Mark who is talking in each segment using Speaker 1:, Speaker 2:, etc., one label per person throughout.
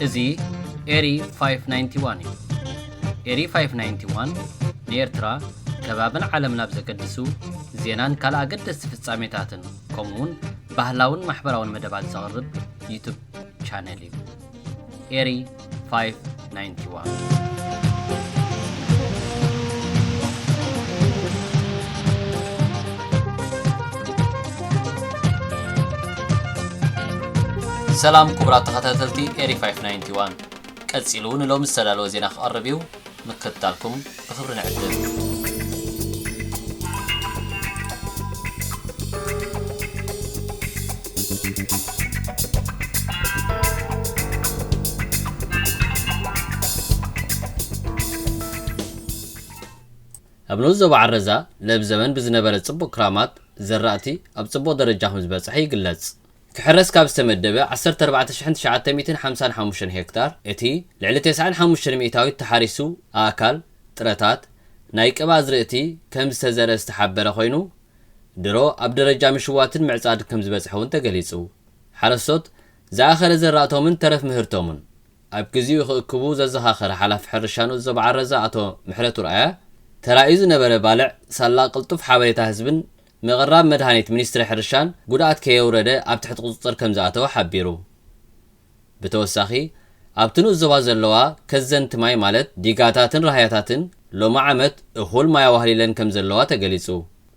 Speaker 1: እዚ ኤሪ 591 እዩ። ኤሪ 591 ንኤርትራ ከባብን ዓለምን ኣብ ዘገድሱ ዜናን ካልእ ኣገደስቲ ፍጻሜታትን ከምኡውን ባህላውን ማሕበራውን መደባት ዘቕርብ ዩቱብ ቻነል እዩ። ኤሪ 591 ሰላም ክቡራት ተኸታተልቲ ኤሪ 591 ቀፂሉ ንሎሚ ዝተዳለወ ዜና ክቐርብ እዩ። ምክትታልኩም ብኽብሪ ንዕድል። ኣብ ንዑስ ዞባ ዓረዛ ለብ ዘመን ብዝነበረ ጽቡቕ ክራማት ዘራእቲ ኣብ ጽቡቕ ደረጃ ከም ዝበፅሐ ይግለጽ። ክሕረስ ካብ ዝተመደበ 14955 ሄክታር እቲ ልዕሊ 95 ሚእታዊት ተሓሪሱ ኣካል ጥረታት ናይ ቅባ ዝርእቲ ከም ዝተዘርአ ዝተሓበረ ኮይኑ ድሮ ኣብ ደረጃ ምሽዋትን ምዕጻድ ከም ዝበፅሐ እውን ተገሊጹ። ሓረስቶት ዝኣኸረ ዘራእቶምን ተረፍ ምህርቶምን ኣብ ግዚኡ ክእክቡ ዘዘኻኸረ ሓላፊ ሕርሻ ንዑስ ዞባ ዓረዛ ኣቶ ምሕረቱ ረኣያ ተራእዩ ዝነበረ ባልዕ ሳላ ቅልጡፍ ሓበሬታ ህዝብን ምቕራብ መድሃኒት ሚኒስትሪ ሕርሻን ጉድኣት ከየውረደ ኣብ ትሕቲ ቁፅጥር ከም ዝኣተወ ሓቢሩ። ብተወሳኺ ኣብቲ ንዑስ ዞባ ዘለዋ ከዘንቲ ማይ ማለት ዲጋታትን ራህያታትን ሎሚ ዓመት እኹል ማይ ኣዋህሊለን ከም ዘለዋ ተገሊጹ።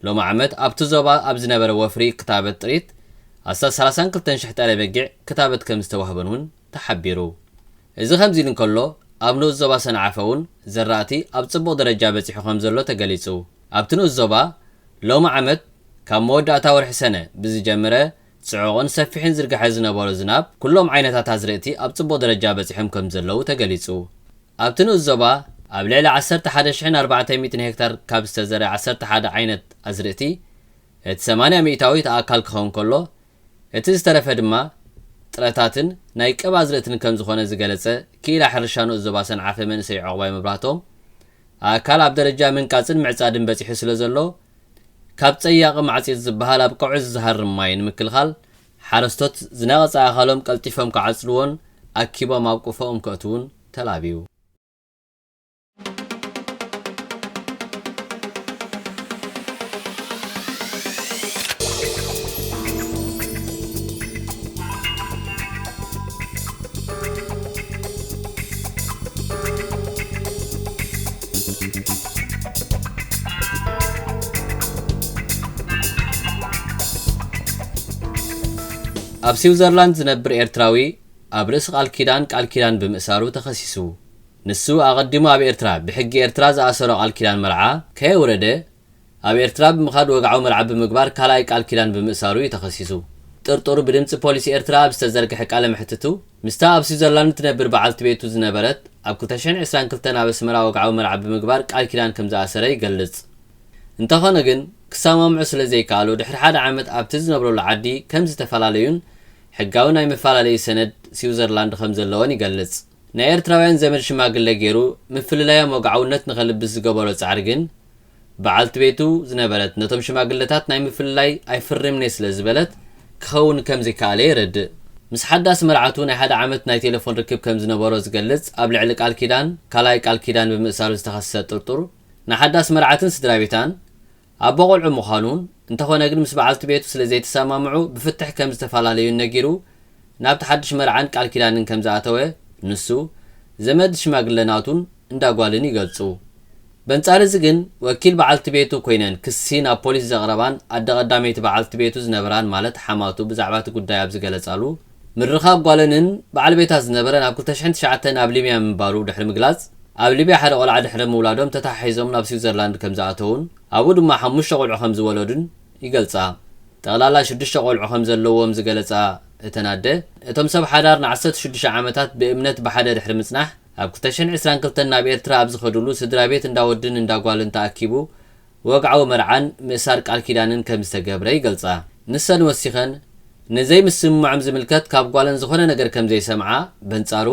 Speaker 1: ሎሚ ዓመት ኣብቲ ዞባ ኣብ ዝነበረ ወፍሪ ክታበት ጥሪት 32,000 ጠለ በጊዕ ክታበት ከም ዝተዋህበን እውን ተሓቢሩ። እዚ ከምዚ ኢሉ እንከሎ ኣብ ንዑስ ዞባ ሰንዓፈ እውን ዘራእቲ ኣብ ጽቡቕ ደረጃ በፂሑ ከም ዘሎ ተገሊጹ። ኣብቲ ንዑስ ዞባ ሎሚ ዓመት ካብ መወዳእታ ወርሒ ሰነ ብዝጀመረ ጽዑቕን ሰፊሕን ዝርግሐ ዝነበሮ ዝናብ ኩሎም ዓይነታት ኣዝርእቲ ኣብ ጽቡቕ ደረጃ በፂሖም ከም ዘለዉ ተገሊጹ። ኣብቲ ንዑስ ዞባ ኣብ ልዕሊ 11,400 ሄክታር ካብ ዝተዘርአ 11 ዓይነት ኣዝርእቲ እቲ 80 ሚእታዊ ተኣካል ክኸውን ከሎ እቲ ዝተረፈ ድማ ጥረታትን ናይ ቅባ ኣዝርእትን ከም ዝኾነ ዝገለጸ ክኢላ ሕርሻ ንዑስ ዞባ ሰንዓፈ መንእሰይ ዕቑባይ መብራህቶም ኣካል ኣብ ደረጃ ምንቃጽን ምዕጻድን በፂሑ ስለ ዘሎ ካብ ፀያቕ ማዕጺት ዝበሃል ኣብ ቀውዒ ዝሃርም ማይ ንምክልኻል ሓረስቶት ዝነቐጸ ኣኻሎም ቀልጢፎም ክዓጽድዎን ኣኪቦም ኣብ ቁፎኦም ከእትውን ተላብዩ። ኣብ ስዊዘርላንድ ዝነብር ኤርትራዊ ኣብ ርእሲ ቃል ኪዳን ብምእሳሩ ተኸሲሱ። ንሱ ኣቐዲሙ ኣብ ኤርትራ ብሕጊ ኤርትራ ዝኣሰሮ ቃል ኪዳን መርዓ ከየውረደ ኣብ ኤርትራ ብምኻድ ወግዓዊ መርዓ ብምግባር ካልኣይ ቃል ኪዳን ብምእሳሩ እዩ ተኸሲሱ። ጥርጥሩ ብድምፂ ፖሊሲ ኤርትራ ኣብ ዝተዘርግሐ ቃለ ምሕትቱ ምስታ ኣብ ስዊዘርላንድ ትነብር በዓልቲ ቤቱ ዝነበረት ኣብ 2022 ኣብ ኣስመራ ወግዓዊ መርዓ ብምግባር ቃል ኪዳን ከም ዝኣሰረ ይገልጽ። እንተኾነ ግን ክሰማምዑ ስለ ዘይከኣሉ ድሕሪ ሓደ ዓመት ኣብቲ ዝነብረሉ ዓዲ ከም ዝተፈላለዩን ሕጋዊ ናይ መፈላለዪ ሰነድ ስዊዘርላንድ ከም ዘለዎን ይገልጽ። ናይ ኤርትራውያን ዘመድ ሽማግለ ገይሩ ምፍልላዮም ወግዓውነት ንኸልብስ ዝገበሮ ጻዕሪ ግን በዓልቲ ቤቱ ዝነበረት ነቶም ሽማግለታት ናይ ምፍልላይ ኣይፍርምኔ ስለ ዝበለት ክኸውን ከም ዘይከኣለ ይረድእ። ምስ ሓዳስ መርዓቱ ናይ ሓደ ዓመት ናይ ቴሌፎን ርክብ ከም ዝነበሮ ዝገልጽ ኣብ ልዕሊ ቃል ኪዳን ካልኣይ ቃል ኪዳን ብምእሳሩ ዝተኸሰሰ ጥርጡር ናይ ሓዳስ መርዓትን ስድራ ቤታን ኣቦ ቆልዑ ምዃኑን እንተኾነ ግን ምስ በዓልቲ ቤቱ ስለ ዘይተሰማምዑ ብፍትሕ ከም ዝተፈላለዩ ነጊሩ ናብቲ ሓድሽ መርዓን ቃል ኪዳንን ከም ዝኣተወ ንሱ ዘመድ ሽማግለናቱን እንዳጓልን ይገልጹ። በንጻር እዚ ግን ወኪል በዓልቲ ቤቱ ኮይነን ክሲ ናብ ፖሊስ ዘቕረባን ኣደ ቀዳመይቲ በዓልቲ ቤቱ ዝነበራን ማለት ሓማቱ ብዛዕባ እቲ ጉዳይ ኣብ ዝገለጻሉ ምርኻብ ጓለንን በዓል ቤታ ዝነበረን ኣብ 2009 ናብ ሊብያ ምንባሩ ድሕሪ ምግላጽ ኣብ ሊብያ ሓደ ቆልዓ ድሕሪ ምውላዶም ተታሒዞም ናብ ስዊዘርላንድ ከም ዝኣተውን ኣብኡ ድማ 5 ቆልዑ ከም ዝወለዱን ይገልጻ። ጠቕላላ 6 ቆልዑ ከም ዘለዎም ዝገለጻ እተናደ እቶም ሰብ ሓዳር ን16 ዓመታት ብእምነት ብሓደ ድሕሪ ምጽናሕ ኣብ 2022 ናብ ኤርትራ ኣብ ዝኸዱሉ ስድራ ቤት እንዳወድን እንዳጓልን ተኣኪቡ ወግዓዊ መርዓን ምእሳር ቃል ኪዳንን ከም ዝተገብረ ይገልጻ። ንሰን ወሲኸን ነዘይ ምስምማዕም ዝምልከት ካብ ጓለን ዝኾነ ነገር ከም ዘይሰምዓ በንጻሩ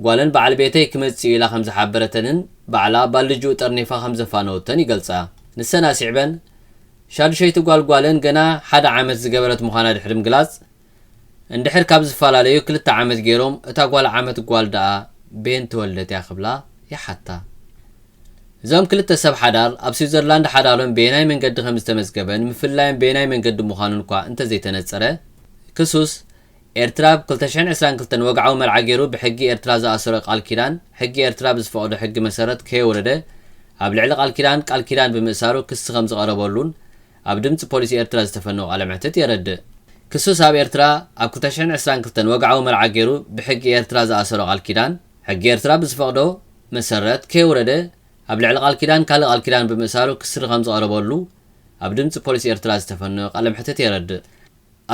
Speaker 1: ጓለን በዓል ቤተይ ክመጽእ ኢላ ከም ዝሓበረተንን ባዕላ ባልጅኡ ጠርኒፋ ከም ዘፋነወተን ይገልጻ። ንሰን ኣሲዕበን ሻድሸይቲ ጓልጓለን ገና ሓደ ዓመት ዝገበረት ምዃና ድሕሪ ምግላጽ اندحر كاب زفالاليو كلتا عامت غيروم اتا غوال عامت غوال دا بين تولدت يا خبلا يا حتى زوم كلتا سب حدار اب سويسرلاند حدارون بيناي منقد خمس تمزغبن مفلاين بيناي منقد مخانون كوا انت زي تنصره كسوس ኤርትራ 2022 ወግዓው መርዓ ገይሩ ብሕጊ ኤርትራ ዝኣሰረ ቃል ኪዳን ሕጊ ኤርትራ ብዝፈቅዶ ሕጊ መሰረት ከይወረደ ኣብ ልዕሊ ቃል ኪዳን ብምእሳሩ ክስ ከም ዝቀረበሉን ኣብ ድምፂ ፖሊስ ኤርትራ ዝተፈነው ቃለ መሕተት የረድእ ክሱስ ኣብ ኤርትራ ኣብ 2022 ወግዓው መርዓ ገይሩ ብሕጊ ኤርትራ ዝኣሰረ ቃል ኪዳን ሕጊ ኤርትራ ብዝፈቅዶ መሰረት ከይወረደ ኣብ ልዕሊ ካልእ ቃል ኪዳን ብምእሳሩ ክስ ከም ዝቀረበሉ ኣብ ድምፂ ፖሊስ ኤርትራ ዝተፈነው ቃለ መሕተት የረድእ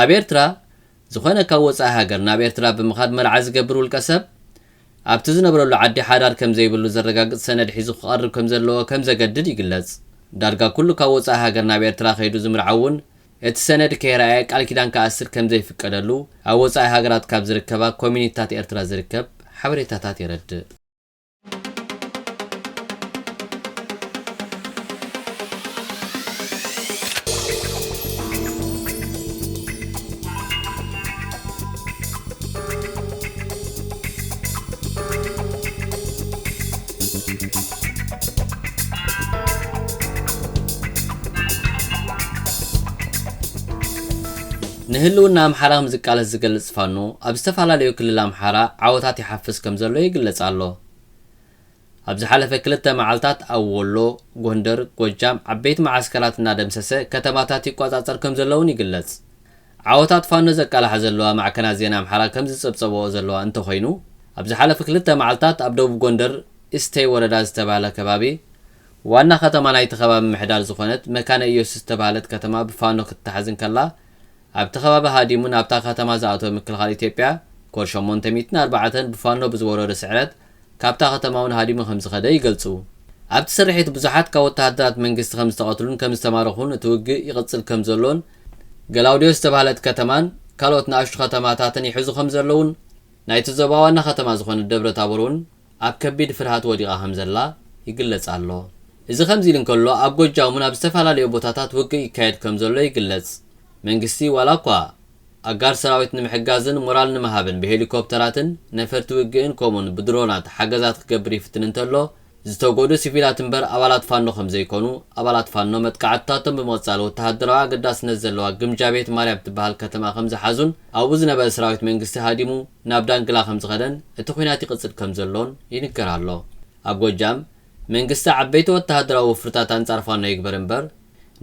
Speaker 1: ኣብ ኤርትራ ዝኾነ ካብ ወፃኢ ሃገር ናብ ኤርትራ ብምኻድ መርዓ ዝገብር ውልቀ ሰብ ኣብቲ ዝነብረሉ ዓዲ ሓዳር ከም ዘይብሉ ዘረጋግፅ ሰነድ ሒዙ ክቐርብ ከም ዘለዎ ከም ዘገድድ ይግለጽ ዳርጋ ኩሉ ካብ ወፃኢ ሃገር ናብ ኤርትራ ከይዱ ዝምርዓውን እቲ ሰነድ ከይረኣየ ቃል ኪዳን ከኣስር ከም ዘይፍቀደሉ ኣብ ወፃኢ ሃገራት ካብ ዝርከባ ኮሚኒታት ኤርትራ ዝርከብ ሓበሬታታት የረድእ نهلونا أمحارة مزقالة زقلت فانو أبستفعل ليو كل الأمحارة عوتات يحفز كم زلو يقلت الله أبز حالة كلتا معالتات أولو غندر غجام عبيت معسكرات نادم سسة كتباتاتي قواتاتر كم زلون يقلت عوتات فانو زقالة حزلوها مع كنازينا أمحارة كم زبصبو زلوها انتو خينو أبز حالة كلتا معالتات أبدو بغندر استي ورداز تبالا كبابي وانا ختما نايت خباب محدار زخونت مكان إيوس استبالت كتما بفانو كتحزن كلا أبت خباب هاديمون أبتا ختما زاوتو مكلخال إثيوبيا كل شمون تميتنا 4 بفانو بزورو رسعرت كابتا ختماون هاديمون 5 خدا يقلصو أبت سرحيت بزحات كوتهدرات منقست 5 تقاتلون كم استمارخون توقي يغصل كم زلون قلاوديو استبالت كتمان كالوت ناشت ختماتاتن يحزو 5 زلون نايتو زباوانا ختما زخون الدبر تابرون أب كبيد فرهات وديغا همزلا يقلص الله إذا خمزيلن كله أب جوجاو من أبستفعل ليو بوتاتات وقي يكايد كم زلو يقلص منقستي ولا قوا أجار سراويت نمحجازن مورال نمهابن بهليكوبتراتن نفرت وجين كومون بدرونات حجزات كبري فتننتلو زتوجودو سيفيلات بر أولاد فانو خمسة يكونوا أولاد فانو متقعدتاتم بموصالو تهدروا قداس نزلوا جمجابيت ماريا بتبهال كتما 5 حزون أو بزنا بسراويت منقستي هاديمو نابدان كلا 5 غدن اتخويناتي قصد كمزلون ينكرالو أبو جام منقستي عبيتو تهدروا وفرتات أنصار فانو يكبرن بر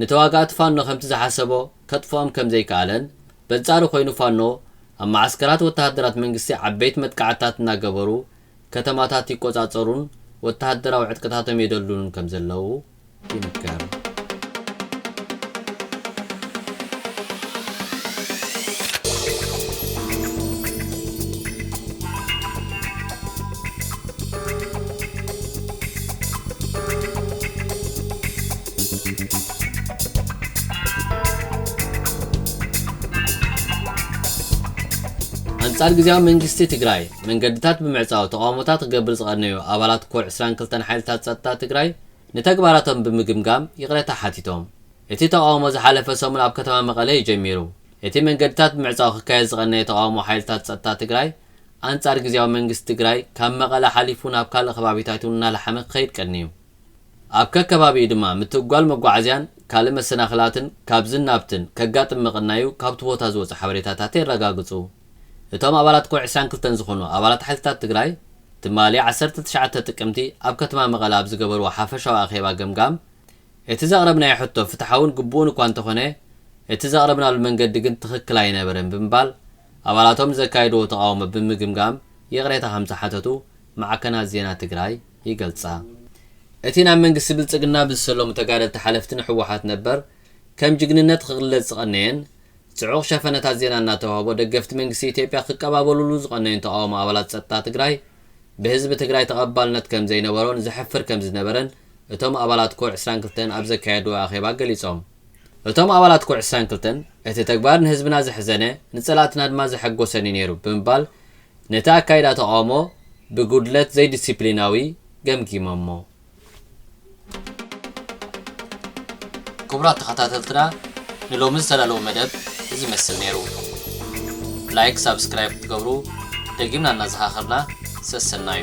Speaker 1: نتواقعت فانو 5 حسبو كتفهم كم زي كالن بنصارو خوينو فانو اما عسكرات وتهدرات منقستي عبيت متقعتات ناقبرو كتماتات يقوصاصرون وتهدراو عدقتاتهم يدلون كم زلو ينكر أنصار جزاء منجستي تجراي من قدتات بمعزاو تقامتات قبل صغرنيو أولاد كور 22 حالتات ستا تجراي نتكبراتهم بمجمجام يغري تحتيتهم اتي تقامو زحالف سومن أب كتما مقالة يجميرو اتي من قدتات بمعزاو خكاية صغرنيو تقامو حالتات ستا تجراي أنصار جزاء منجست تجراي كم مقالة حليفون أب كال خبابيتاتنا لحمق خير كرنيو أب ككبابي دما متقال مقعزيان كالم السناخلاتن كابزن نابتن كقاتم مقنايو كابتوتا زوز حبريتاتاتي رقاقصو እቶም ኣባላት ኮዕ 22 ዝኾኑ ኣባላት ሓይልታት ትግራይ ትማሊ 19 ጥቅምቲ ኣብ ከተማ መቐለ ኣብ ዝገበርዎ ሓፈሻዊ ኣኼባ ገምጋም እቲ ዘቕረብናዮ ሕቶ ፍትሓውን ግቡእን እኳ እንተኾነ እቲ ዘቕረብናሉ መንገዲ ግን ትኽክል ኣይነበረን ብምባል ኣባላቶም ዘካይድዎ ተቃውሞ ብምግምጋም የቕሬታ ከም ዝሓተቱ ማዕከናት ዜና ትግራይ ይገልጻ እቲ ናብ መንግስቲ ብልጽግና ብዝሰሎሙ ተጋደልቲ ሓለፍትን ሕወሓት ነበር ከም ጅግንነት ክግለጽ ዝቐነየን صعوق شافنا تازينا ناتوهابو دقفت منقسي إثيوبيا خقابابولو لوزقنين تقاوم أولاد ستا تقراي بحزب تقراي تقبالنت كم زي نبرون زحفر كم زي نبرن اتوم أولاد كوع 22 أبزا كايدو آخيبا قليصوم اتوم أولاد كوع 22 اتي تقبارن حزبنا زحزانه نتسلاتنا دما زحقو سنينيرو بمبال نتا كايدا تقاومو بقودلت زي ديسيبليناوي قمكي مامو كبرات تخطاتلتنا نلومن سلالو مدب زي مسل نيرو ላይክ ሰብስክራይብ ትገብሩ ደጊምና እናዝኻኽርና ሰሰናዩ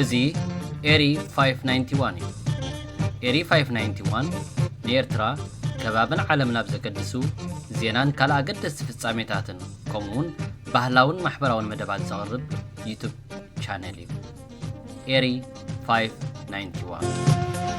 Speaker 1: እዚ ኤሪ 591 እዩ ኤሪ 591 ንኤርትራ ከባብን ዓለምን ኣብ ዘገድሱ ዜናን ካልእ ኣገደስቲ ፍጻሜታትን ከምኡውን ባህላውን ማሕበራውን መደባት ዘቕርብ ዩቱብ ቻነል እዩ ኤሪ 591